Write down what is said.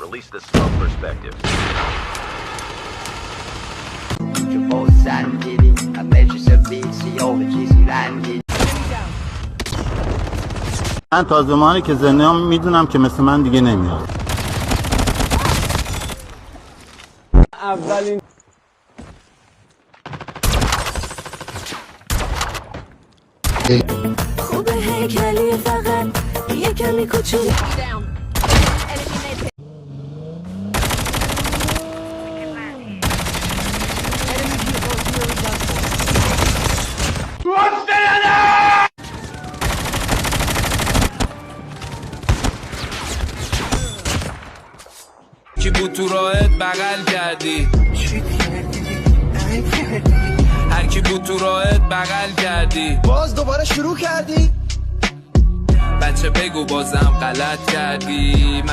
Release the smoke perspective. من تا زمانی که زنده‌ام میدونم که مثل من دیگه نمیاد. اولین خوبه هیکلی فقط یه کمی کوچولو کی بود تو راهت بغل کردی؟ هر کی بود تو راهت بغل کردی؟ باز دوباره شروع کردی؟ بچه بگو بازم غلط کردی؟